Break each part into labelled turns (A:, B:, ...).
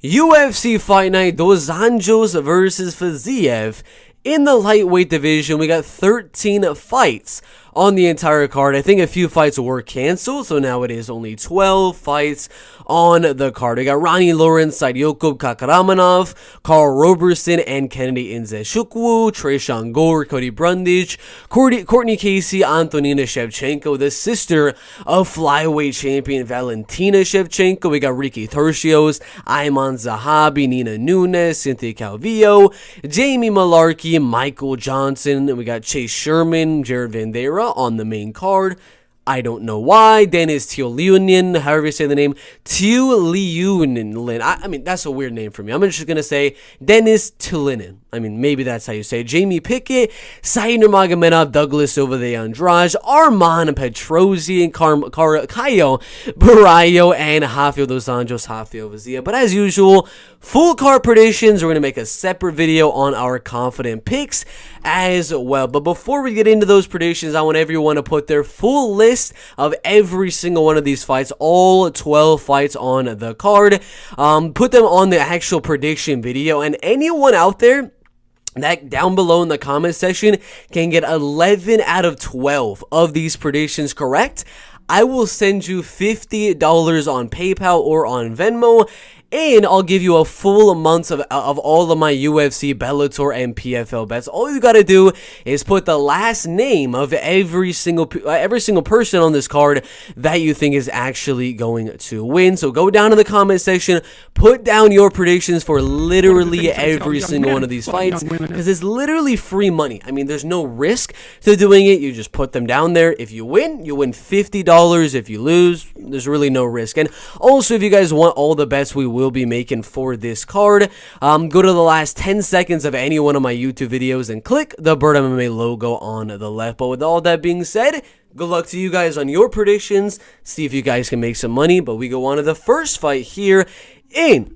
A: UFC Fight Night, those Anjos versus Fiziev. In the lightweight division, we got 13 fights on the entire card. I think a few fights were canceled, so now it is only 12 fights on the card. We got Ronnie, Saidyokub, Kakhramonov, Karl, Roberson, and Kennedy Nzechukwu, Tresean, Gore, Cody, Brundage, Courtney, Casey, Antonina, Shevchenko, the sister of flyweight champion Valentina Shevchenko. We got Ricky Turcios, Aiemann, Zahabi, Nunes, Cynthia, Calvillo, Jamie Mullarkey, Michael Johnson, and we got Sherman, Vanderaa on the main card. I don't know why. Denis, Tiuliulin, however you say the name. Tiuliulin. I mean, that's a weird name for me. I'm just going to say Denis Tiuliulin. I mean, maybe that's how you say it. Jamie Pickett, Nurmagomedov, Douglas Silva, Andrade, Arman, Petrosian, Caio, Barrio, and Rafael dos Anjos, Rafael Fiziev. But as usual, full card predictions. We're going to make a separate video on our confident picks as well. But before we get into those predictions, I want everyone to put their full list of every single one of these fights, all 12 fights on the card. Put them on the actual prediction video, and anyone out there that down below in the comment section can get 11 out of 12 of these predictions correct, I will send you $50 on PayPal or on Venmo, and I'll give you a full month of all of my UFC, Bellator, and PFL bets. All you gotta do is put the last name of every single person on this card that you think is actually going to win. So go down in the comment section, put down your predictions for literally every single one of these fights, because it's literally free money. I mean, there's no risk to doing it. You just put them down there. If you win $50. If you lose, there's really no risk. And also, if you guys want all the bets we will be making for this card, go to the last 10 seconds of any one of my YouTube videos and click the Bird MMA logo on the left. But with all that being said, good luck to you guys on your predictions. See if you guys can make some money. But we go on to the first fight here in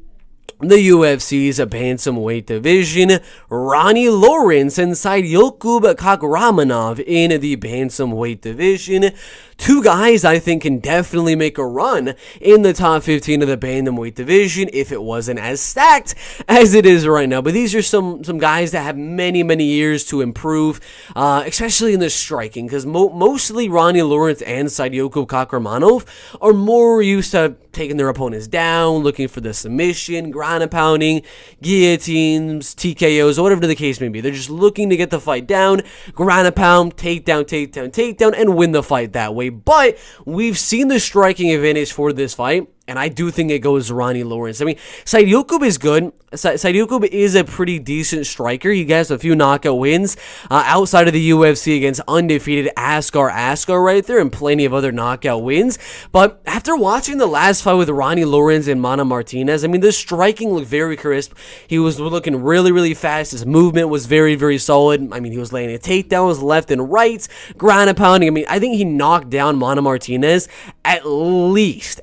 A: the UFC's bantamweight division. Ronnie and Saidyokub Kakhramonov in the bantamweight division. Two guys I think can definitely make a run in the top 15 of the bantamweight division if it wasn't as stacked as it is right now. But these are some guys that have many years to improve, especially in the striking, because mostly Ronnie and Saidyokub Kakhramonov are more used to taking their opponents down, looking for the submission, ground and pounding, guillotines, TKOs, or whatever the case may be. They're just looking to get the fight down, ground and pound, takedown, and win the fight that way. But we've seen the striking advantage for this fight, and I do think it goes to Ronnie Lawrence. I mean, Saidyokub is good. Saidyokub is a pretty decent striker. He has a few knockout wins outside of the UFC against undefeated Askar right there, and plenty of other knockout wins. But after watching the last fight with Ronnie Lawrence and Mana Martinez, I mean, the striking looked very crisp. He was looking really fast. His movement was very solid. I mean, he was laying takedowns left and right, ground and pounding. I mean, I think he knocked down Mana Martinez at least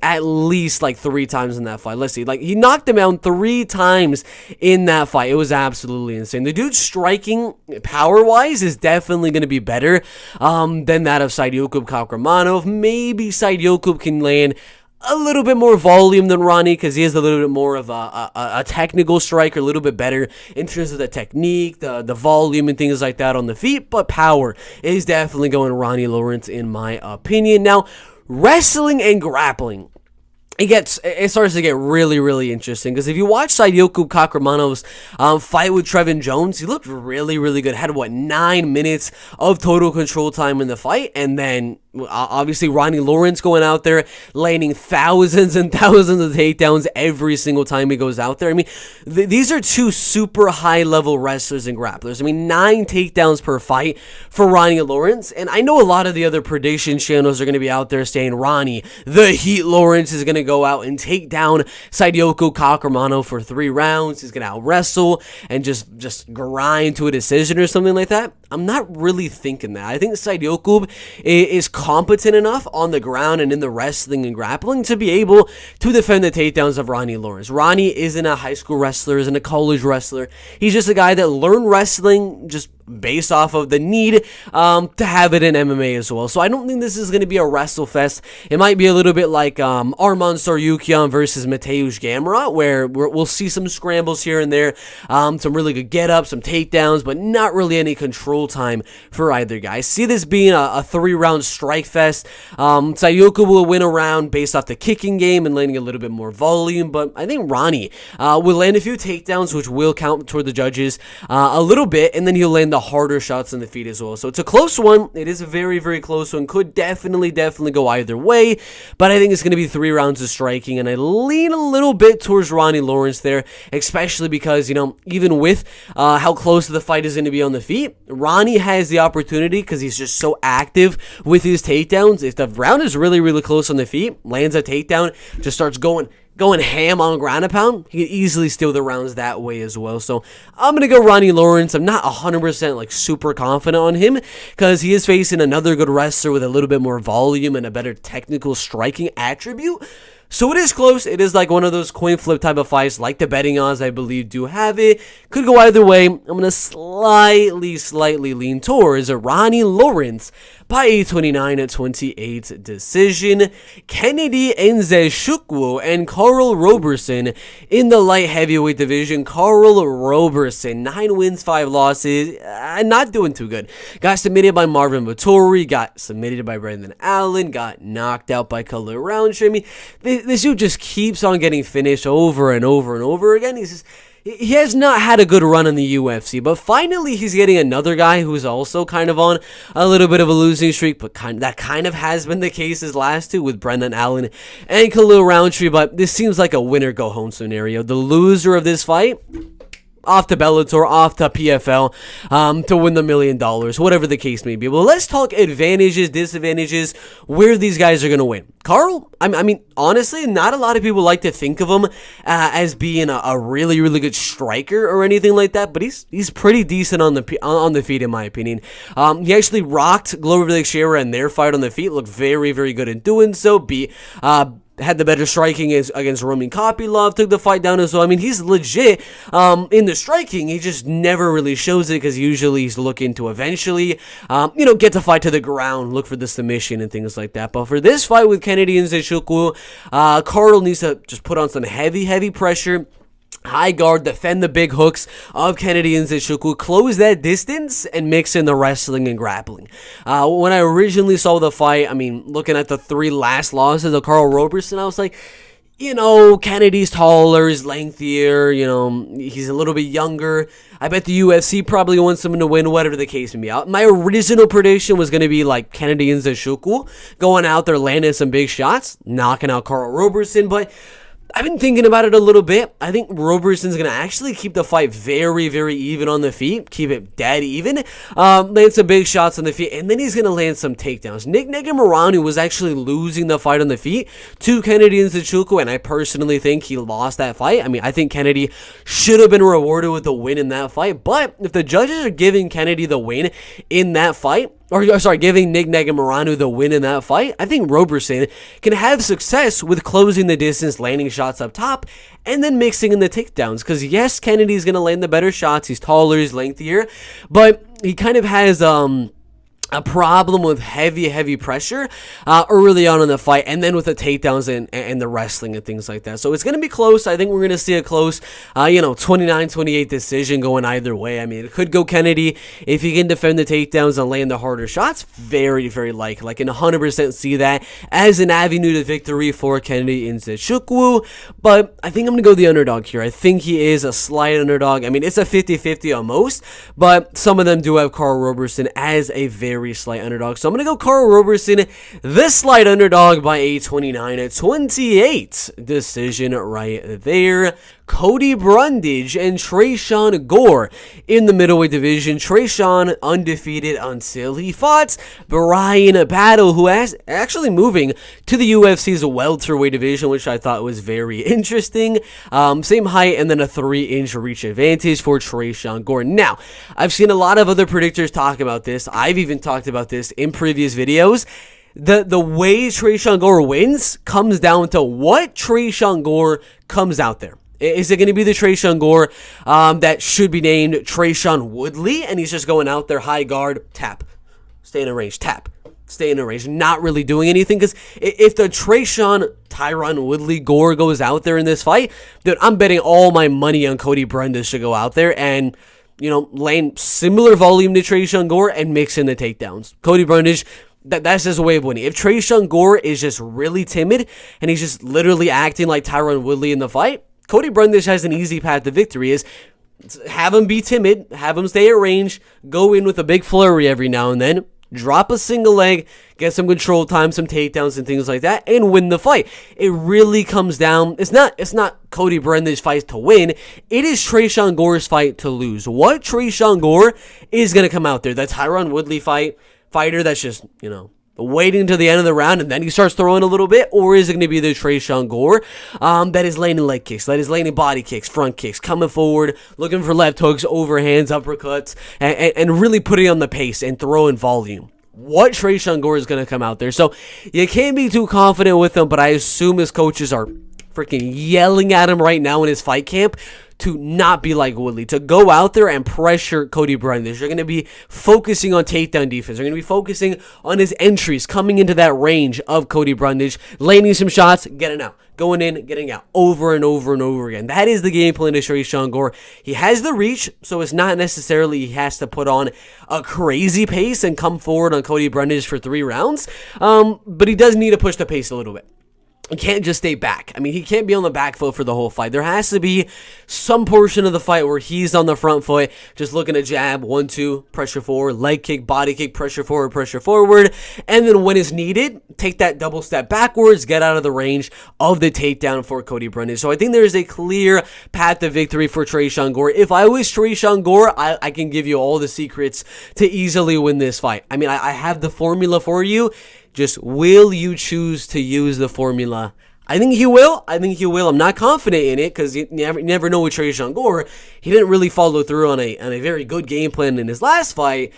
A: like 3 times in that fight. Let's see, like he knocked him down 3 times in that fight. It was absolutely insane. The dude's striking power wise is definitely going to be better than that of Saidyokub Kakhramonov. Maybe Saidyokub can land a little bit more volume than Ronnie, because he is a little bit more of a technical striker, a little bit better in terms of the technique, the volume, and things like that on the feet. But power is definitely going to Ronnie Lawrence in my opinion. Now, wrestling and grappling, it starts to get really interesting, because if you watch Saidyokub Kakhramonov's fight with Trevin Jones, he looked really good. Had 9 minutes of total control time in the fight, and then obviously Ronnie Lawrence going out there landing thousands and thousands of takedowns every single time he goes out there. I mean, these are two super high level wrestlers and grapplers. I mean, 9 takedowns per fight for Ronnie Lawrence, and I know a lot of the other prediction channels are going to be out there saying Ronnie the Heat Lawrence is going to go out and take down Saidyokub Kakhramonov for 3 rounds. He's going to out wrestle and just grind to a decision or something like that. I'm not really thinking that. I think Saidyokub is competent enough on the ground and in the wrestling and grappling to be able to defend the takedowns of Ronnie Lawrence. Ronnie isn't a high school wrestler, isn't a college wrestler. He's just a guy that learned wrestling just based off of the need to have it in MMA as well. So I don't think this is going to be a wrestle fest. It might be a little bit like Arman Tsarukyan versus Mateusz Gamrot, where we'll see some scrambles here and there, some really good get-ups, some takedowns, but not really any control time for either guy. I see this being a 3-round strike fest. Saidyokub will win a round based off the kicking game and landing a little bit more volume, but I think Ronnie will land a few takedowns, which will count toward the judges a little bit, and then he'll land the harder shots in the feet as well. So it's a close one. It is a very, very close one. Could definitely go either way, but I think it's going to be 3 rounds of striking, and I lean a little bit towards Ronnie Lawrence there, especially because, even with how close the fight is going to be on the feet, Ronnie has the opportunity, because he's just so active with his takedowns. If the round is really, really close on the feet, lands a takedown, just starts going ham on ground and pound, he can easily steal the rounds that way as well. So I'm going to go Ronnie Lawrence. I'm not 100% super confident on him, because he is facing another good wrestler with a little bit more volume and a better technical striking attribute. So it is close. It is like one of those coin flip type of fights, like the betting odds, I believe, do have it. Could go either way. I'm going to slightly lean towards a Ronnie Lawrence by a 29-28 decision. Kennedy Nzechukwu and Karl Roberson in the light heavyweight division. Karl Roberson, 9 wins, 5 losses, not doing too good. Got submitted by Marvin Vettori, got submitted by Brendan Allen, got knocked out by Khalil Roundtree. I mean, this dude just keeps on getting finished over and over again. He has not had a good run in the UFC, but finally he's getting another guy who's also kind of on a little bit of a losing streak, but that kind of has been the case his last two with Brendan Allen and Khalil Roundtree. But this seems like a winner-go-home scenario. The loser of this fight, off to Bellator, off to PFL, to win the $1 million, whatever the case may be. Well, let's talk advantages, disadvantages, where these guys are going to win. Karl, I mean, honestly, not a lot of people like to think of him as being a really, really good striker or anything like that, but he's pretty decent on the feet, in my opinion. He actually rocked Glover Teixeira in their fight on the feet, looked very, very good in doing so. Had the better striking against Roman Kopylov, took the fight down as well. I mean, he's legit in the striking. He just never really shows it, because usually he's looking to eventually, get the fight to the ground, look for the submission and things like that. But for this fight with Kennedy and Nzechukwu, Karl needs to just put on some heavy pressure. High guard, defend the big hooks of Kennedy and Nzechukwu, close that distance, and mix in the wrestling and grappling. When I originally saw the fight, I mean, looking at the 3 last losses of Karl Roberson, I was like, Kennedy's taller, he's lengthier, he's a little bit younger. I bet the UFC probably wants him to win, whatever the case may be. My original prediction was going to be like Kennedy and Nzechukwu going out there, landing some big shots, knocking out Karl Roberson, but I've been thinking about it a little bit. I think Roberson's going to actually keep the fight very, very even on the feet. Keep it dead even. Land some big shots on the feet. And then he's going to land some takedowns. Nick Negumereanu was actually losing the fight on the feet to Kennedy and Nzechukwu. And I personally think he lost that fight. I mean, I think Kennedy should have been rewarded with the win in that fight. But if the judges are giving Kennedy the win in that fight, giving Nick Negumereanu the win in that fight, I think Roberson can have success with closing the distance, landing shots up top, and then mixing in the takedowns. Because yes, Kennedy's going to land the better shots. He's taller, he's lengthier, but he kind of has a problem with heavy pressure early on in the fight, and then with the takedowns and the wrestling and things like that. So it's going to be close. I think we're going to see a close 29-28 decision going either way. I mean, it could go Kennedy if he can defend the takedowns and land the harder shots. Very, very likely. I can 100% see that as an avenue to victory for Kennedy and Nzechukwu, but I think I'm going to go the underdog here. I think he is a slight underdog. I mean, it's a 50-50 almost, but some of them do have Karl Roberson as a very slight underdog. So I'm going to go Karl Roberson, the slight underdog, by a 29-28 decision right there. Cody Brundage and Tresean Gore in the middleweight division. Tresean undefeated until he fought Brian Battle, who is actually moving to the UFC's welterweight division, which I thought was very interesting. Same height and then a 3-inch reach advantage for Tresean Gore. Now, I've seen a lot of other predictors talk about this. I've even talked about this in previous videos. The way Tresean Gore wins comes down to what Tresean Gore comes out there Is it going to be the Tresean Gore that should be named Tresean Woodley, and he's just going out there, high guard, tap, stay in a range, tap, stay in a range, not really doing anything? Because if the Tresean Tyron Woodley Gore goes out there in this fight, dude, I'm betting all my money on Cody Brundage to go out there and, you know, land similar volume to Tresean Gore and mix in the takedowns. Cody Brundage, that's just a way of winning. If Tresean Gore is just really timid and he's just literally acting like Tyron Woodley in the fight, Cody Brundage has an easy path to victory. Is have him be timid, have him stay at range, go in with a big flurry every now and then, drop a single leg, get some control time, some takedowns and things like that, and win the fight. It really comes down, it's not Cody Brundage's fight to win, it is Tresean Gore's fight to lose. What Tresean Gore is going to come out there? The Tyron Woodley fighter that's just, you know, waiting to the end of the round and then he starts throwing a little bit? Or is it going to be the Tresean Gore that is landing leg kicks, that is landing body kicks, front kicks, coming forward, looking for left hooks, overhands, uppercuts, and really putting on the pace and throwing volume? What Tresean Gore is going to come out there? So you can't be too confident with him, but I assume his coaches are freaking yelling at him right now in his fight camp to not be like Woodley, to go out there and pressure Cody Brundage. You're going to be focusing on takedown defense. You're going to be focusing on his entries, coming into that range of Cody Brundage, landing some shots, getting out, going in, getting out, over and over and over again. That is the game plan to Tresean Gore. He has the reach, so it's not necessarily he has to put on a crazy pace and come forward on Cody Brundage for 3 rounds, but he does need to push the pace a little bit. He can't just stay back. I mean, he can't be on the back foot for the whole fight. There has to be some portion of the fight where he's on the front foot, just looking to jab, 1-2, pressure forward, leg kick, body kick, pressure forward, and then when it's needed, take that double step backwards, get out of the range of the takedown for Cody Brundage. So I think there's a clear path to victory for Tresean Gore. If I was Tresean Gore, I can give you all the secrets to easily win this fight. I mean, I have the formula for you. Just will you choose to use the formula? I think he will. I'm not confident in it because you never know with Tresean Gore. He didn't really follow through on a very good game plan in his last fight.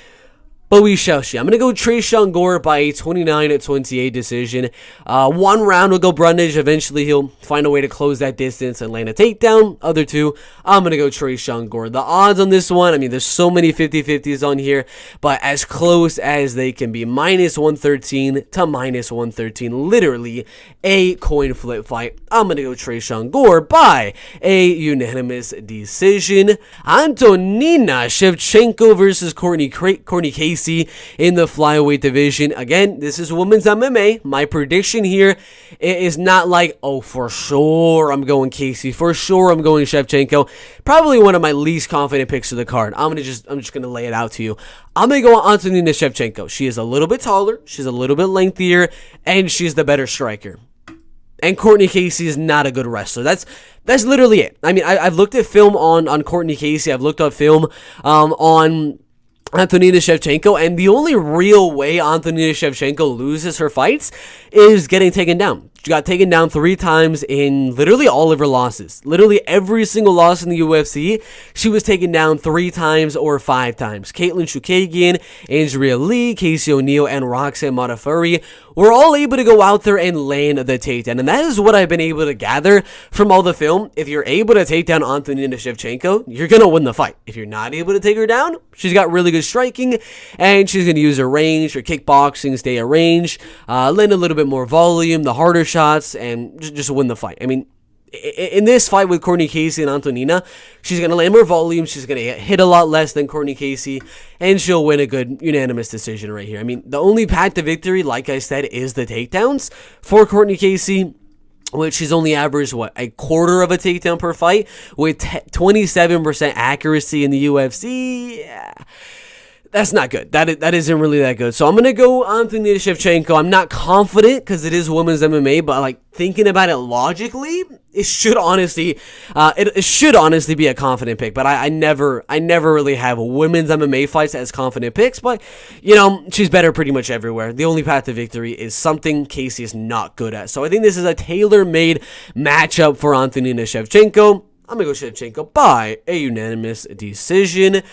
A: But we shall see. I'm going to go Tresean Gore by a 29-28 decision. 1 round will go Brundage. Eventually, he'll find a way to close that distance and land a takedown. Other 2, I'm going to go Tresean Gore. The odds on this one, I mean, there's so many 50-50s on here, but as close as they can be. -113 to -113. Literally a coin flip fight. I'm going to go Tresean Gore by a unanimous decision. Antonina Shevchenko versus Courtney Casey in the flyweight division. Again, this is women's MMA. My prediction here is not like, oh, for sure I'm going Casey, for sure I'm going Shevchenko. Probably one of my least confident picks of the card. I'm just gonna lay it out to you. I'm gonna go Antonina Shevchenko. She is a little bit taller, she's a little bit lengthier, and she's the better striker. And Courtney Casey is not a good wrestler. That's literally it. I mean, I've looked at film on Courtney Casey. I've looked at film on Antonina Shevchenko, and the only real way Antonina Shevchenko loses her fights is getting taken down. She got taken down 3 times in literally all of her losses. Literally every single loss in the UFC, she was taken down 3 times or 5 times. Caitlin Chukagian, Andrea Lee, Casey O'Neill, and Roxanne Modafferi were all able to go out there and land the takedown. And that is what I've been able to gather from all the film. If you're able to take down Antonina Shevchenko, you're going to win the fight. If you're not able to take her down, she's got really good striking, and she's going to use her range, her kickboxing, stay at range, land a little bit more volume, the harder shots, and just win the fight. I mean, in this fight with Courtney Casey and Antonina, she's going to land more volume, she's going to hit a lot less than Courtney Casey, and she'll win a good unanimous decision right here. I mean, the only path to victory, like I said, is the takedowns for Courtney Casey, which she's only averaged, a quarter of a takedown per fight, with 27% accuracy in the UFC. Yeah. That's not good. That isn't really that good. So I'm going to go Antonina Shevchenko. I'm not confident because it is women's MMA, but like thinking about it logically, it should honestly be a confident pick. But I never really have women's MMA fights as confident picks. But you know, she's better pretty much everywhere. The only path to victory is something Casey is not good at. So I think this is a tailor-made matchup for Antonina Shevchenko. I'm going to go Shevchenko by a unanimous decision.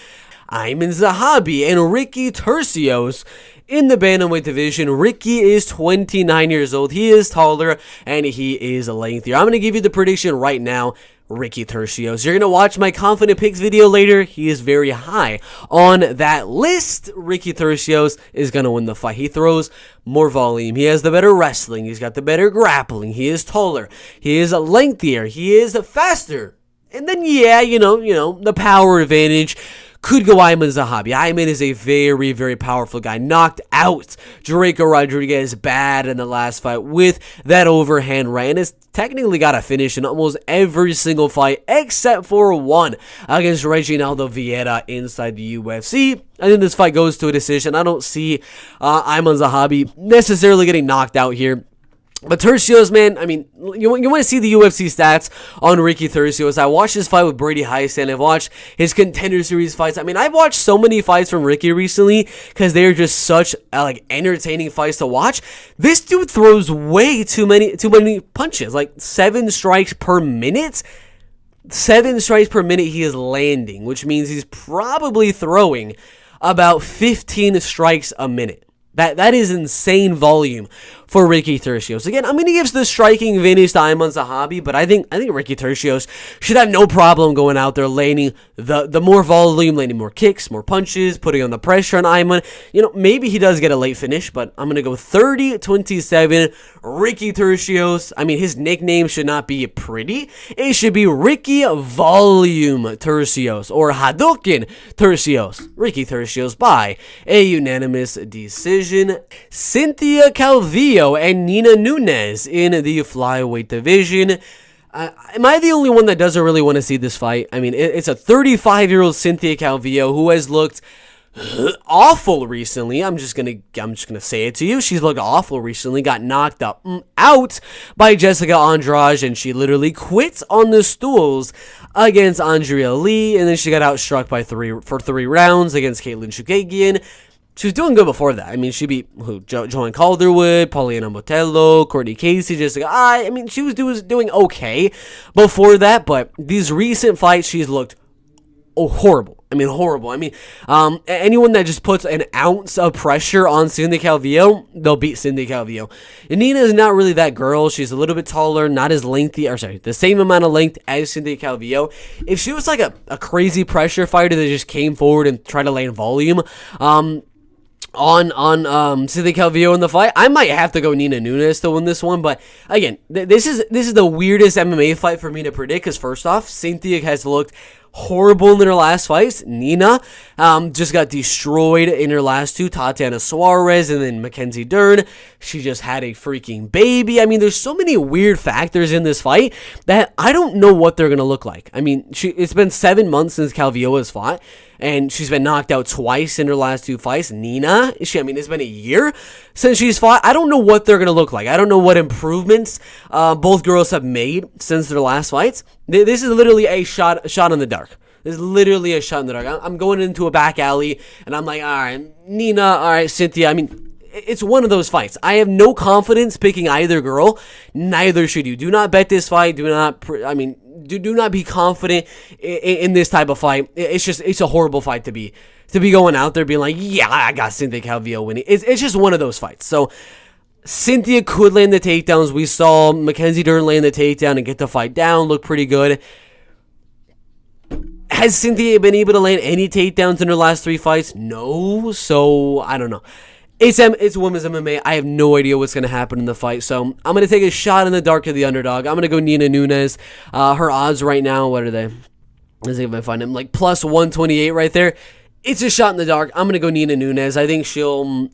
A: Aiemann Zahabi and Ricky Turcios in the bantamweight division. Ricky is 29 years old. He is taller and he is lengthier. I'm going to give you the prediction right now. Ricky Turcios. You're going to watch my confident picks video later. He is very high on that list. Ricky Turcios is going to win the fight. He throws more volume. He has the better wrestling. He's got the better grappling. He is taller. He is lengthier. He is faster. And then, yeah, you know, the power advantage could go Aiemann Zahabi. Aiemann is a very, very powerful guy. Knocked out Draco Rodriguez bad in the last fight with that overhand right. And has technically got a finish in almost every single fight except for one against Reginaldo Vieira inside the UFC. I think this fight goes to a decision. I don't see Aiemann Zahabi necessarily getting knocked out here. But Turcios, man, I mean, you want to see the UFC stats on Ricky Turcios. I watched his fight with Brady Heisen. I've watched his Contender Series fights. I mean, I've watched so many fights from Ricky recently because they're just such entertaining fights to watch. This dude throws way too many punches, like 7 strikes per minute. 7 strikes per minute he is landing, which means he's probably throwing about 15 strikes a minute. That is insane volume for Ricky Turcios. Again, I'm going to give the striking advantage to Aiemann Zahabi, but I think Ricky Turcios should have no problem going out there, landing the more volume, landing more kicks, more punches, putting on the pressure on Aiemann. You know, maybe he does get a late finish, but I'm going to go 30-27 Ricky Turcios. I mean, his nickname should not be pretty. It should be Ricky Volume Turcios or Hadouken Turcios. Ricky Turcios by a unanimous decision. Cynthia Calvillo and Nina Nunes in the flyweight division. Am I the only one that doesn't really want to see this fight? I mean, it's a 35-year-old Cynthia Calvillo who has looked awful recently. I'm just gonna say it to you. She's looked awful recently. Got knocked out by Jessica Andrade, and she literally quit on the stools against Andrea Lee, and then she got outstruck by 3 rounds against Caitlin Chukagian. She was doing good before that. I mean, she beat Joanne Calderwood, Paulina Botello, Courtney Casey, Jessica. I mean, she was doing okay before that, but these recent fights, she's looked horrible. I mean, horrible. I mean, anyone that just puts an ounce of pressure on Cynthia Calvillo, they'll beat Cynthia Calvillo. And Nina is not really that girl. She's a little bit taller, not as lengthy, the same amount of length as Cynthia Calvillo. If she was like a crazy pressure fighter that just came forward and tried to land volume, on Cynthia Calvillo in the fight, I might have to go Nina Nunes to win this one. But again, this is the weirdest MMA fight for me to predict, because first off, Cynthia has looked horrible in her last fights. Nina just got destroyed in her last 2, Tatiana Suarez and then Mackenzie Dern. She just had a freaking baby. I mean, there's so many weird factors in this fight that I don't know what they're going to look like. I mean, it's been 7 months since Calvillo has fought, and she's been knocked out twice in her last 2 fights. Nina, it's been a year since she's fought. I don't know what they're going to look like. I don't know what improvements both girls have made since their last fights. This is literally a shot in the dark. This is literally a shot in the dark. I'm going into a back alley, and I'm like, all right, Nina, all right, Cynthia. I mean, it's one of those fights. I have no confidence picking either girl. Neither should you. Do not bet this fight. Do not be confident in this type of fight. It's a horrible fight to be going out there being like, yeah, I got Cynthia Calvillo winning. It's just one of those fights. So Cynthia could land the takedowns. We saw Mackenzie Dern land the takedown and get the fight down. Look pretty good. Has Cynthia been able to land any takedowns in her last 3 fights? No. So I don't know. It's women's MMA. I have no idea what's going to happen in the fight. So I'm going to take a shot in the dark of the underdog. I'm going to go Nina Nunes. Her odds right now, what are they? Let's see if I find them. Like plus 128 right there. It's a shot in the dark. I'm going to go Nina Nunes. I think she'll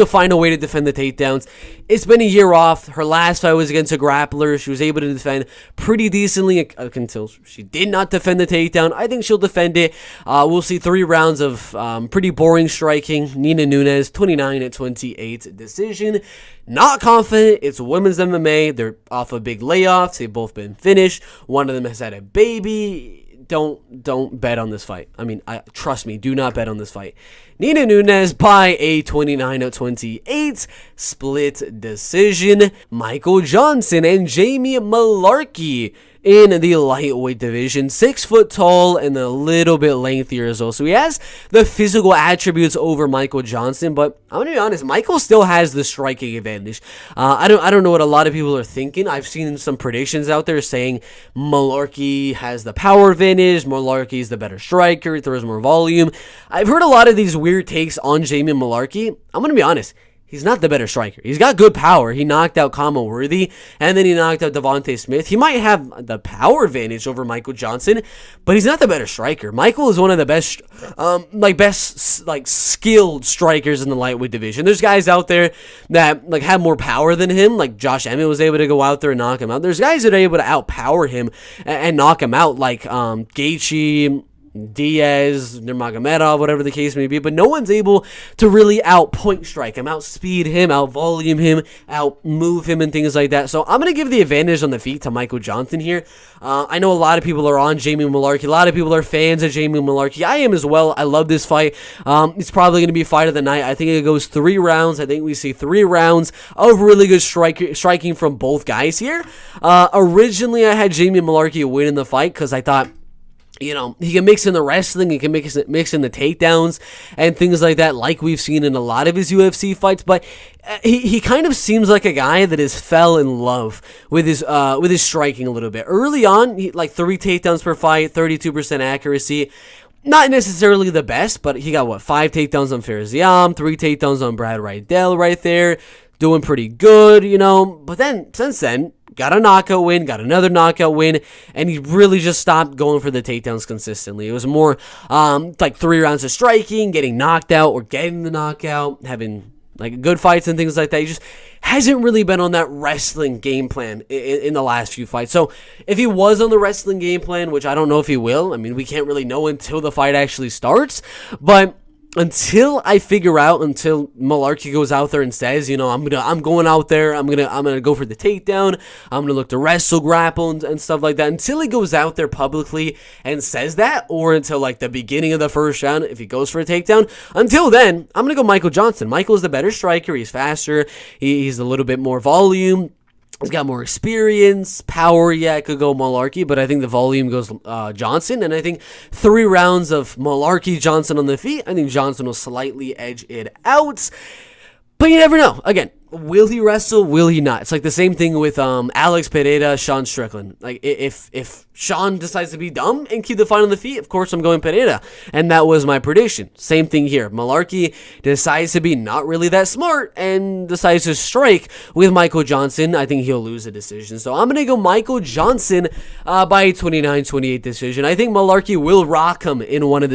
A: find a way to defend the takedowns. It's been a year off. Her last fight was against a grappler. She was able to defend pretty decently until she did not defend the takedown. I think she'll defend it. We'll see 3 rounds of pretty boring striking. Nina Nunes, 29-28 decision. Not confident. It's women's MMA. They're off of big layoffs. They've both been finished. One of them has had a baby. Don't bet on this fight. I mean, trust me, do not bet on this fight. Nina Nunes by a 29-28 split decision. Michael Johnson and Jamie Mullarkey in the lightweight division. 6 foot tall and a little bit lengthier as well. So he has the physical attributes over Michael Johnson, but I'm gonna be honest, Michael still has the striking advantage. I don't know what a lot of people are thinking. I've seen some predictions out there saying Mullarkey has the power advantage, Mullarkey is the better striker, he throws more volume. I've heard a lot of these weird takes on Jamie Mullarkey. I'm gonna be honest, he's not the better striker. He's got good power. He knocked out Kama Worthy, and then he knocked out Devontae Smith. He might have the power advantage over Michael Johnson, but he's not the better striker. Michael is one of the best, skilled strikers in the lightweight division. There's guys out there that have more power than him. Like Josh Emmett was able to go out there and knock him out. There's guys that are able to outpower him and knock him out, like Gaethje, Diaz, Nurmagomedov, whatever the case may be, but no one's able to really out-point strike him, out-speed him, out-volume him, out-move him, and things like that. So I'm going to give the advantage on the feet to Michael Johnson here. I know a lot of people are on Jamie Mullarkey. A lot of people are fans of Jamie Mullarkey. I am as well. I love this fight. It's probably going to be fight of the night. I think it goes 3 rounds. I think we see 3 rounds of really good striking from both guys here. Originally, I had Jamie Mullarkey win in the fight because I thought, he can mix in the wrestling, he can mix in the takedowns and things like that, like we've seen in a lot of his UFC fights. But he kind of seems like a guy that has fell in love with his striking a little bit. Early on, 3 takedowns per fight, 32% accuracy. Not necessarily the best, but he got 5 takedowns on Fiziev, 3 takedowns on Brad Riddell right there, doing pretty good, But then since then, got a knockout win, got another knockout win, and he really just stopped going for the takedowns consistently. It was more 3 rounds of striking, getting knocked out or getting the knockout, having good fights and things like that. He just hasn't really been on that wrestling game plan in the last few fights. So if he was on the wrestling game plan, which I don't know if he will, we can't really know until the fight actually starts, but until Mullarkey goes out there and says, I'm going out there, I'm gonna go for the takedown, I'm gonna look to wrestle, grapple, and stuff like that. Until he goes out there publicly and says that, or until the beginning of the first round, if he goes for a takedown, until then, I'm gonna go Michael Johnson. Michael is the better striker. He's faster. He's a little bit more volume. He's got more experience, power. Yeah, it could go Mullarkey, but I think the volume goes Johnson. And I think 3 rounds of Mullarkey, Johnson on the feet, I think Johnson will slightly edge it out. But you never know. Again, will he wrestle? Will he not? It's the same thing with Alex Pereira, Sean Strickland. If Sean decides to be dumb and keep the fight on the feet, of course I'm going Pereira. And that was my prediction. Same thing here. Mullarkey decides to be not really that smart and decides to strike with Michael Johnson. I think he'll lose a decision. So I'm going to go Michael Johnson by a 29-28 decision. I think Mullarkey will rock him in one of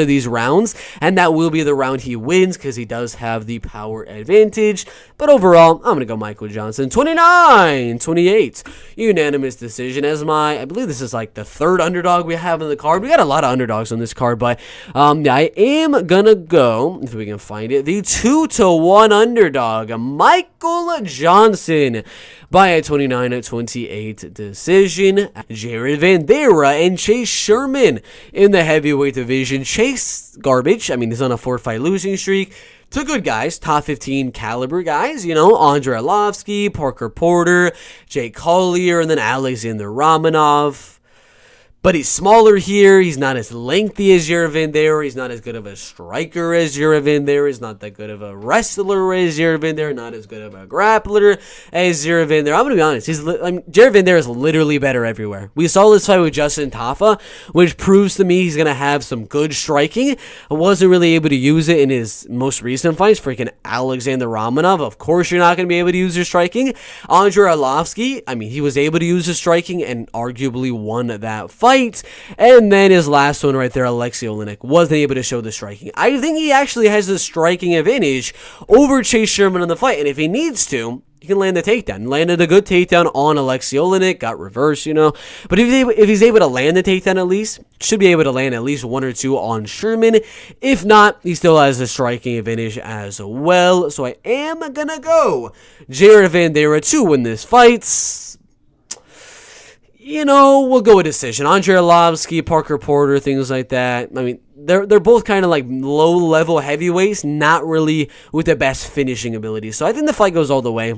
A: these rounds, and that will be the round he wins because he does have the power advantage. But overall, I'm going to go Michael Johnson. 29-28. Unanimous decision as I believe this is the 3rd underdog we have in the card. We got a lot of underdogs on this card, but I am going to go, if we can find it, the 2-1 underdog, Michael Johnson, by a 29-28 decision. Jared Vanderaa and Chase Sherman in the heavyweight division. Chase, garbage. He's on a 4-fight losing streak. 2 good guys, top 15 caliber guys, Andre Arlovsky, Parker Porter, Jake Collier, and then Alexander Romanov. But he's smaller here. He's not as lengthy as Jared Vanderaa. He's not as good of a striker as Jared Vanderaa. He's not that good of a wrestler as Jared Vanderaa. Not as good of a grappler as Jared Vanderaa. I'm going to be honest. Jared Vanderaa is literally better everywhere. We saw this fight with Justin Tafa, which proves to me he's going to have some good striking. I wasn't really able to use it in his most recent fights. Freaking Alexander Romanov. Of course, you're not going to be able to use your striking. Andre Arlovsky, he was able to use his striking and arguably won that fight. And then his last one right there, Alexei Oleinik, wasn't able to show the striking. I think he actually has the striking advantage over Chase Sherman in the fight, and if he needs to, he can land the takedown. Landed a good takedown on Alexei Oleinik, got reversed, But if he's able to land the takedown at least, should be able to land at least 1 or 2 on Sherman. If not, he still has the striking advantage as well. So I am going to go Jared Vanderaa to win this fight. We'll go with decision. Andre Arlovsky, Parker Porter, things like that. They're both kind of low-level heavyweights, not really with the best finishing ability. So I think the fight goes all the way.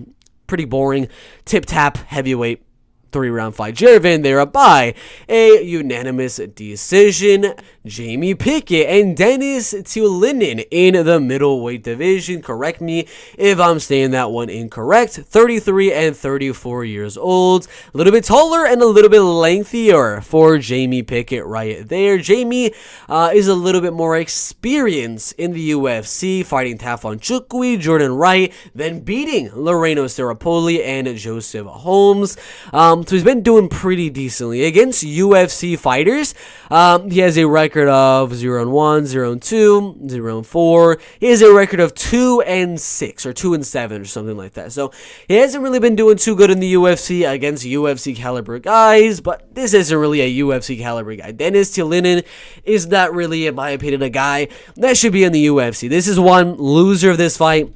A: Pretty boring. Tip-tap heavyweight 3-round fight. Vanderaa by a unanimous decision. Jamie Pickett and Denis Tiuliulin in the middleweight division. Correct me if I'm saying that one incorrect. 33 and 34 years old. A little bit taller and a little bit lengthier for Jamie Pickett right there. Jamie is a little bit more experienced in the UFC, fighting Nzechukwu, Jordan Wright, then beating Loreno Staropoli and Joseph Holmes. So he's been doing pretty decently against UFC fighters. He has a record of 0-1, 0-2, 0-4. He has a record of 2-6 or 2-7 or something like that. So he hasn't really been doing too good in the UFC against UFC caliber guys, but this isn't really a UFC caliber guy. Denis Tiuliulin is not really, in my opinion, a guy that should be in the UFC. This is one loser of this fight.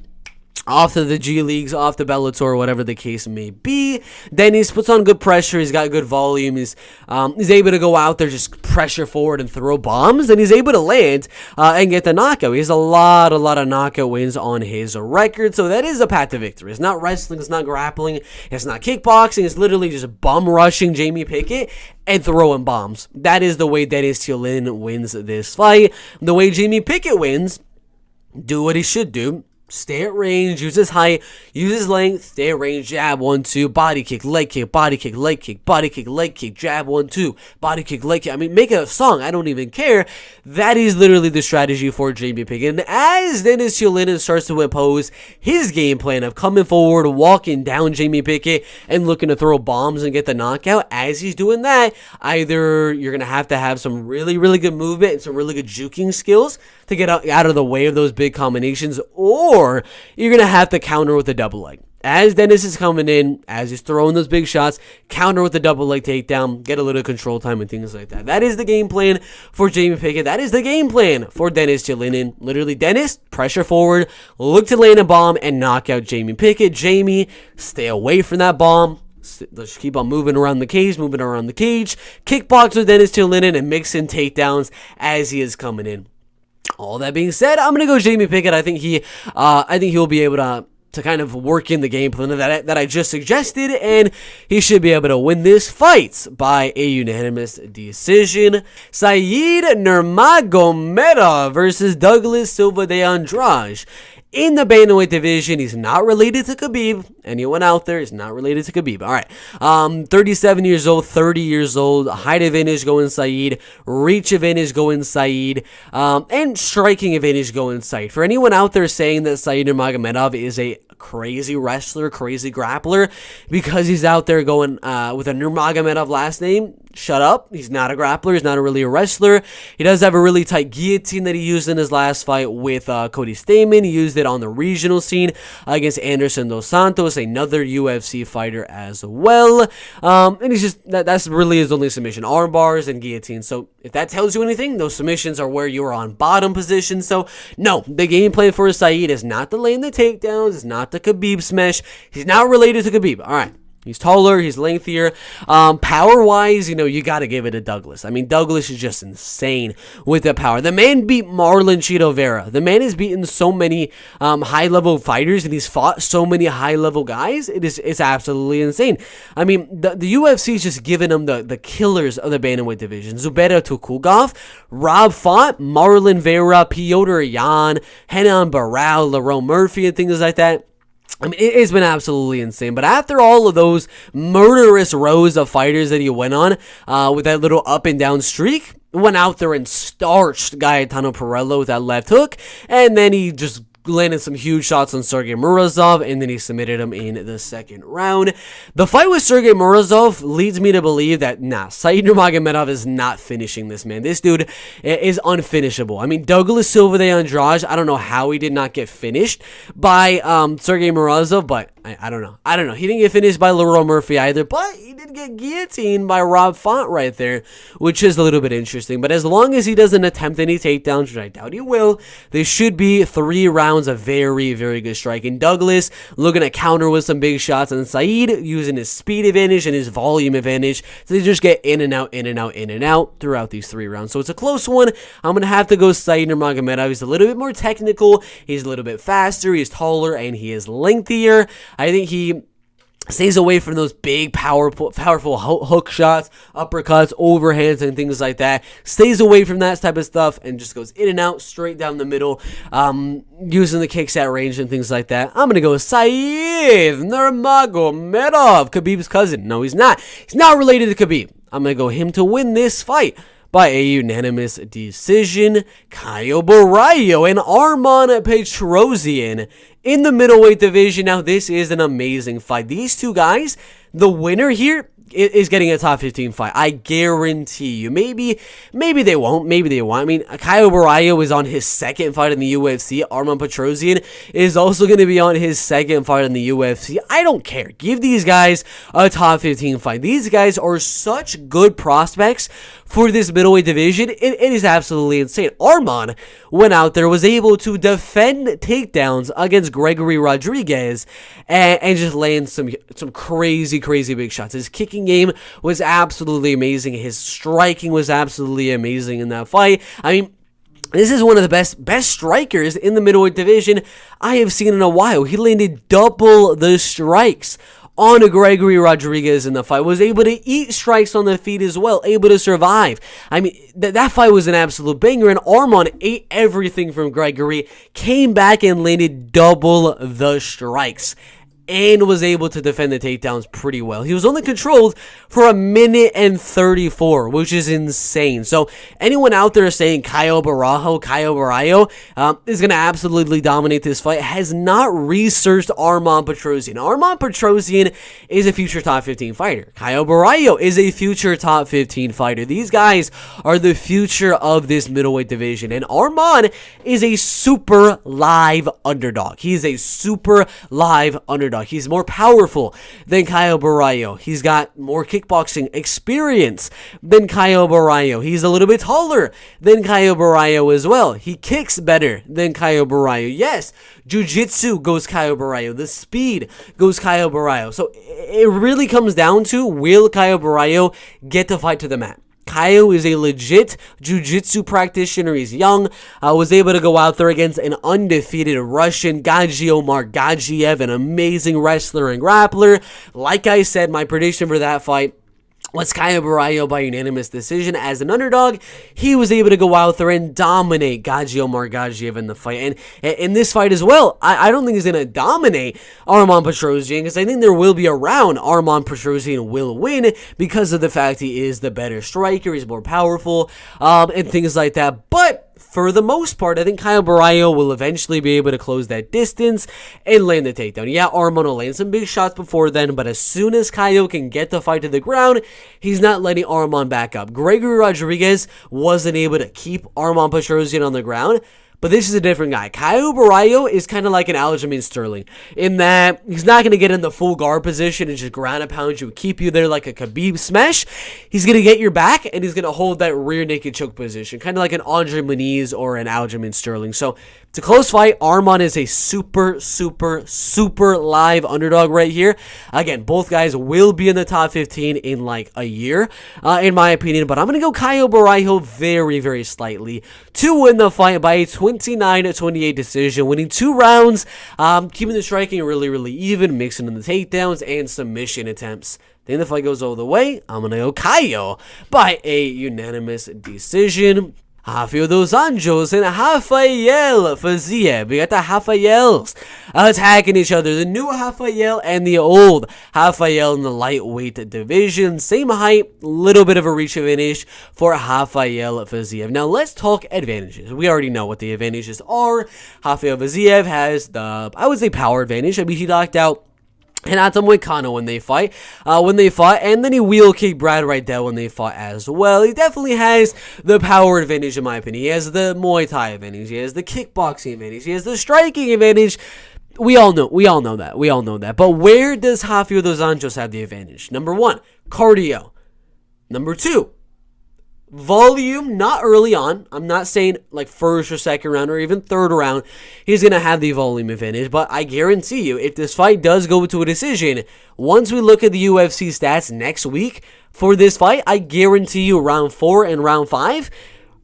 A: Off to the G Leagues, off to Bellator, whatever the case may be. Denis puts on good pressure. He's got good volume. He's able to go out there, just pressure forward and throw bombs, and he's able to land and get the knockout. He has a lot of knockout wins on his record, so that is a path to victory. It's not wrestling, it's not grappling, it's not kickboxing. It's literally just bum rushing Jamie Pickett and throwing bombs. That is the way Denis Tiuliulin wins this fight. The way Jamie Pickett wins, do what he should do. Stay at range, use his height, use his length, stay at range, jab, 1-2, body kick, leg kick, body kick, leg kick, body kick, leg kick, jab, 1-2, body kick, leg kick. I mean, make a song, I don't even care. That is literally the strategy for Jamie Pickett. And as Denis Tiuliulin starts to impose his game plan of coming forward, walking down Jamie Pickett, and looking to throw bombs and get the knockout, as he's doing that, either you're going to have some really good movement and some really good juking skills to get out of the way of those big combinations, or you're going to have to counter with a double leg. As Denis is coming in, as he's throwing those big shots, counter with a double leg takedown, get a little control time and things like that. That is the game plan for Jamie Pickett. That is the game plan for Denis Tiuliulin. Literally, Denis, pressure forward, look to land a bomb, and knock out Jamie Pickett. Jamie, stay away from that bomb. Let's keep on moving around the cage, kickbox with Denis Tiuliulin, and mix in takedowns as he is coming in. All that being said, I'm gonna go Jamie Pickett. I think he'll be able to kind of work in the game plan that I just suggested, and he should be able to win this fight by a unanimous decision. Nurmagomedov versus Douglas Silva de Andrade. In the bantamweight division, he's not related to Khabib. Anyone out there is not related to Khabib. All right. 37 years old, 30 years old. Height advantage going Saeed. Reach advantage going Saeed. And striking advantage going Saeed. For anyone out there saying that Saeed Nurmagomedov is a crazy wrestler, crazy grappler, because he's out there going with a Nurmagomedov last name, shut up. He's not a grappler. He's not really a wrestler. He does have a really tight guillotine that he used in his last fight with Cody Stamen. He used it on the regional scene against Anderson Dos Santos, another UFC fighter as well. And he's just, that's really his only submission. Arm bars and guillotine. So if that tells you anything, those submissions are where you are on bottom position. So no, the game plan for Saeed is not to lane the takedowns. It's not the Khabib smash. He's not related to Khabib. All right. He's taller, he's lengthier. Power-wise, you got to give it to Douglas. I mean, Douglas is just insane with the power. The man beat Marlon Chito Vera. The man has beaten so many high-level fighters, and he's fought so many high-level guys. It's absolutely insane. I mean, the UFC is just giving him the killers of the bantamweight division. Zubaira Tukhugov, Rob fought Marlon Vera, Piotr Yan, Henan Barao, Lerone Murphy, and things like that. I mean, it's been absolutely insane. But after all of those murderous rows of fighters that he went on with that little up and down streak, went out there and starched Gaetano Perello with that left hook, and then he just landed some huge shots on Sergey Murazov, and then he submitted him in the second round. The fight with Sergey Murazov leads me to believe that, Saeed Nurmagomedov is not finishing this man. This dude is unfinishable. I mean, Douglas Silva de Andrade, I don't know how he did not get finished by Sergey Murazov, but I don't know. He didn't get finished by Lerone Murphy either, but he did get guillotined by Rob Font right there, which is a little bit interesting. But as long as he doesn't attempt any takedowns, which I doubt he will, there should be 3 rounds of very, very good striking. Douglas looking to counter with some big shots, and Saeed using his speed advantage and his volume advantage to just get in and out throughout these 3 rounds. So it's a close one. I'm going to have to go Saeed Nurmagomedov. He's a little bit more technical. He's a little bit faster. He's taller, and he is lengthier. I think he Stays away from those big, powerful hook shots, uppercuts, overhands, and things like that. Stays away from that type of stuff and just goes in and out, straight down the middle, using the kicks at range and things like that. I'm going to go with Nurmagomedov, Khabib's cousin. No, he's not. He's not related to Khabib. I'm going to go him to win this fight by a unanimous decision. Caio Borralho and Arman Petrosyan in the middleweight division. Now, this is an amazing fight. These two guys, the winner here is getting a top 15 fight. I guarantee you. Maybe they won't. Maybe they won't. I mean, Caio Borralho is on his second fight in the UFC. Arman Petrosyan is also going to be on his second fight in the UFC. I don't care. Give these guys a top 15 fight. These guys are such good prospects for this middleweight division. It is absolutely insane. Arman went out there, was able to defend takedowns against Gregory Rodriguez and just land some crazy big shots. His kicking game was absolutely amazing. His striking was absolutely amazing in that fight. I mean, this is one of the best strikers in the middleweight division I have seen in a while. He landed double the strikes on Gregory Rodriguez in the fight, was able to eat strikes on the feet as well, able to survive. I mean, that fight was an absolute banger, and Arman ate everything from Gregory, came back and landed double the strikes, and was able to defend the takedowns pretty well. He was only controlled for 1:34, which is insane. So anyone out there saying Caio Borralho is going to absolutely dominate this fight has not researched Arman Petrosyan. Arman Petrosyan is a future top 15 fighter. Caio Borralho is a future top 15 fighter. These guys are the future of this middleweight division, and Arman is a super live underdog. He's a super live underdog. He's more powerful than Caio Borralho. He's got more kickboxing experience than Caio Borralho. He's a little bit taller than Caio Borralho as well. He kicks better than Caio Borralho. Yes, jiu-jitsu goes Caio Borralho. The speed goes Caio Borralho. So it really comes down to, will Caio Borralho get the fight to the mat? Caio is a legit jiu-jitsu practitioner. He's young, was able to go out there against an undefeated Russian, Gagiomar Gagiev, an amazing wrestler and grappler. Like I said, my prediction for that fight was Caio Borralho by unanimous decision. As an underdog, he was able to go out there and dominate Gagiomar Gagiev in the fight. And in this fight as well, I don't think he's going to dominate Arman Petrosyan, because I think there will be a round Arman Petrosyan will win because of the fact he is the better striker, he's more powerful, and things like that. But for the most part, I think Caio Borralho will eventually be able to close that distance and land the takedown. Yeah, Arman will land some big shots before then, but as soon as Caio can get the fight to the ground, he's not letting Arman back up. Gregory Rodriguez wasn't able to keep Arman Petrosyan on the ground, but this is a different guy. Caio Borralho is kind of like an Aljamain Sterling in that he's not going to get in the full guard position and just ground and pound you, keep you there like a Khabib smash. He's going to get your back, and he's going to hold that rear naked choke position, kind of like an Andre Muniz or an Aljamain Sterling. So it's a close fight. Arman is a super live underdog right here. Again, both guys will be in the top 15 in like a year, in my opinion. But I'm going to go Caio Borralho very slightly to win the fight by a 29-28 decision, winning 2 rounds, keeping the striking really even, mixing in the takedowns and submission attempts. Then the fight goes all the way. I'm going to go Caio by a unanimous decision. Rafael dos Anjos and Rafael Fiziev. We got the Rafaels attacking each other. The new Rafael and the old Rafael in the lightweight division. Same height, little bit of a reach advantage for Rafael Fiziev. Now let's talk advantages. We already know what the advantages are. Rafael Fiziev has the, I would say, power advantage. I mean, he knocked out Renato Moicano when they fought, and then he wheel kicked Brad Riddell when they fought as well. He definitely has the power advantage in my opinion. He has the Muay Thai advantage. He has the kickboxing advantage. He has the striking advantage. We all know that. But where does Rafael dos Anjos have the advantage? Number 1, cardio. Number 2, volume, not early on. I'm not saying like first or second round or even third round he's going to have the volume advantage, but I guarantee you, if this fight does go to a decision, once we look at the UFC stats next week for this fight, I guarantee you round 4 and round 5,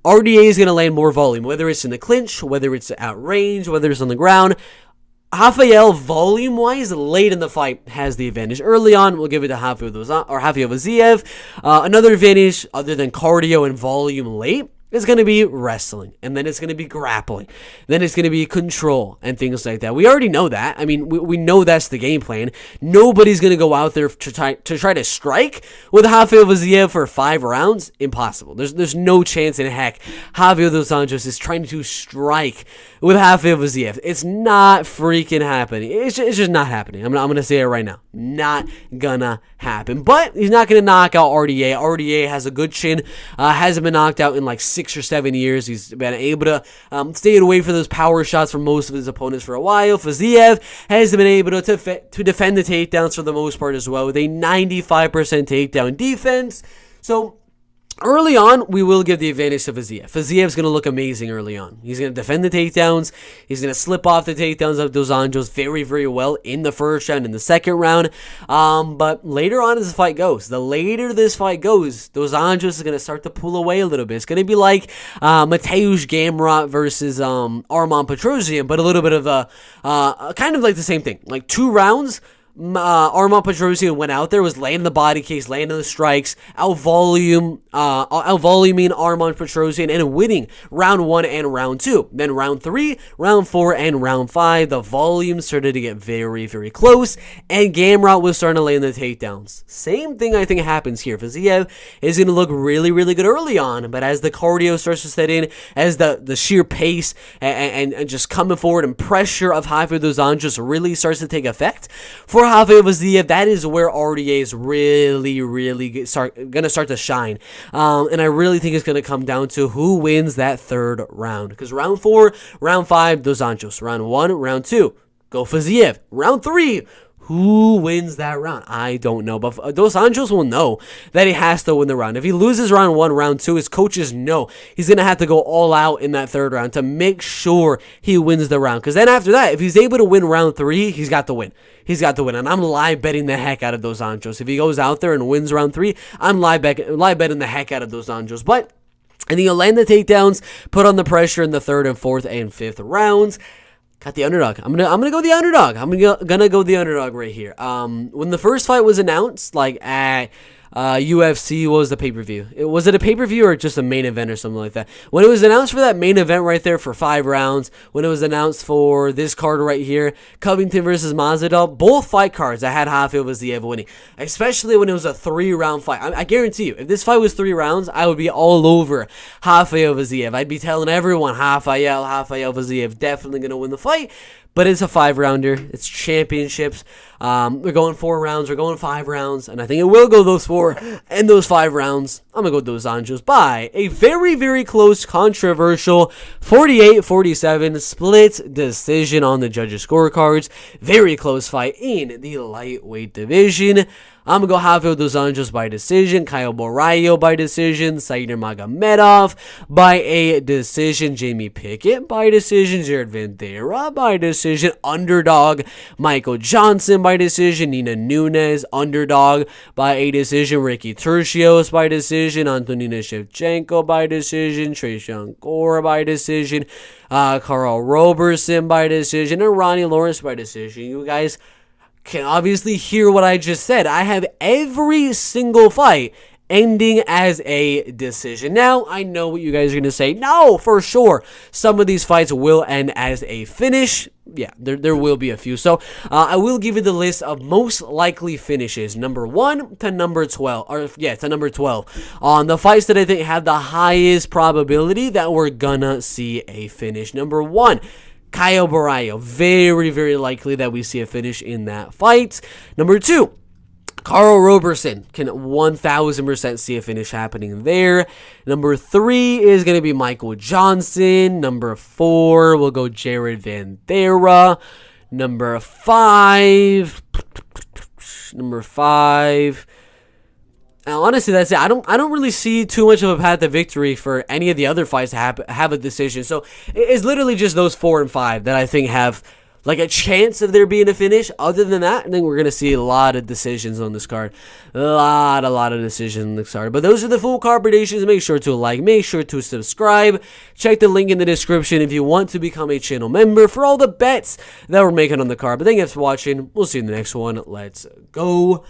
A: RDA is going to land more volume, whether it's in the clinch, whether it's at range, whether it's on the ground. Rafael, volume-wise, late in the fight, has the advantage. Early on, we'll give it to Rafael Fiziev. Another advantage, other than cardio and volume late, is going to be wrestling, and then it's going to be grappling, then it's going to be control and things like that. We already know that. I mean, we know that's the game plan. Nobody's going to go out there to try to strike with Rafael Fiziev for 5 rounds. Impossible. There's no chance in heck Rafael dos Anjos is trying to strike with Rafael Fiziev. It's not freaking happening. It's just not happening. I'm going to say it right now. Not gonna happen. But he's not going to knock out RDA. RDA has a good chin. Hasn't been knocked out in like 6 or 7 years. He's been able to stay away from those power shots from most of his opponents for a while. Fiziev has been able to defend the takedowns for the most part as well with a 95% takedown defense. So early on, we will give the advantage to Fiziev. Fiziev's going to look amazing early on. He's going to defend the takedowns. He's going to slip off the takedowns of dos Anjos very, very well in the first round, in the second round. But later on as the fight goes, the later this fight goes, dos Anjos is going to start to pull away a little bit. It's going to be like Mateusz Gamrot versus Arman Petrosyan, but a little bit of a kind of like the same thing. Like 2 rounds, Arman Petrosyan went out there, was laying the body kicks, laying the strikes, out-voluming Arman Petrosyan, and winning round 1 and round 2. Then round 3, round 4, and round 5, the volume started to get very, very close, and Gamrot was starting to lay in the takedowns. Same thing I think happens here. Fiziev is going to look really, really good early on, but as the cardio starts to set in, as the sheer pace and just coming forward and pressure of Rafael dos Anjos really starts to take effect, for Rafael Fiziev, that is where RDA is really, really going to start to shine. And I really think it's going to come down to who wins that third round. Because round 4, round 5, dos Anjos. Round 1, round 2, go Fiziev. Round 3, who wins that round? I don't know. But dos Anjos will know that he has to win the round. If he loses round 1, round 2, his coaches know he's going to have to go all out in that third round to make sure he wins the round. Because then after that, if he's able to win round 3, he's got to win. He's got to win. And I'm live betting the heck out of dos Anjos. If he goes out there and wins round 3, I'm live betting the heck out of dos Anjos. But I think he'll land the takedowns, put on the pressure in the 3rd and 4th and 5th rounds. Got the underdog. I'm gonna go the underdog. I'm gonna go the underdog right here. When the first fight was announced, like at UFC, what was the pay-per-view? Was it a pay-per-view or just a main event or something like that? When it was announced for that main event right there for 5 rounds, when it was announced for this card right here, Covington versus Masvidal, both fight cards I had Rafael Fiziev winning, especially when it was a 3-round fight. I guarantee you, if this fight was 3 rounds, I would be all over Rafael Fiziev. I'd be telling everyone Rafael Fiziev definitely going to win the fight. But it's a 5-rounder. It's championships. We're going 4 rounds. We're going 5 rounds. And I think it will go those 4 and those 5 rounds. I'm going to go dos Anjos by a very, very close, controversial 48-47 split decision on the judges' scorecards. Very close fight in the lightweight division. I'm going to go Rafael dos Anjos by decision, Caio by decision, Nurmagomedov by a decision, Jamie Pickett by decision, Jared Vanderaa by decision, underdog, Michael Johnson by decision, Nina Nunes, underdog by a decision, Ricky Turcios by decision, Antonina Shevchenko by decision, Tresean Gore by decision, Karl Roberson by decision, and Ronnie Lawrence by decision. You guys can obviously hear what I just said. I have every single fight ending as a decision. Now, I know what you guys are going to say. No, for sure, some of these fights will end as a finish. Yeah, there will be a few. So, I will give you the list of most likely finishes, number 1 to number 12, to number 12, on the fights that I think have the highest probability that we're gonna see a finish. Number 1, Caio, very, very likely that we see a finish in that fight. Number 2, Karl Roberson, can 1000% see a finish happening there. Number 3 is going to be Michael Johnson. Number 4 will go Jared Vanderaa. Number 5. Honestly, that's it. I don't really see too much of a path to victory for any of the other fights to have a decision. So it's literally just those 4 and 5 that I think have like a chance of there being a finish. Other than that, I think we're going to see a lot of decisions on this card. A lot of decisions on this card. But those are the full card predictions. Make sure to like, make sure to subscribe. Check the link in the description if you want to become a channel member for all the bets that we're making on the card. But thank you guys for watching. We'll see you in the next one. Let's go.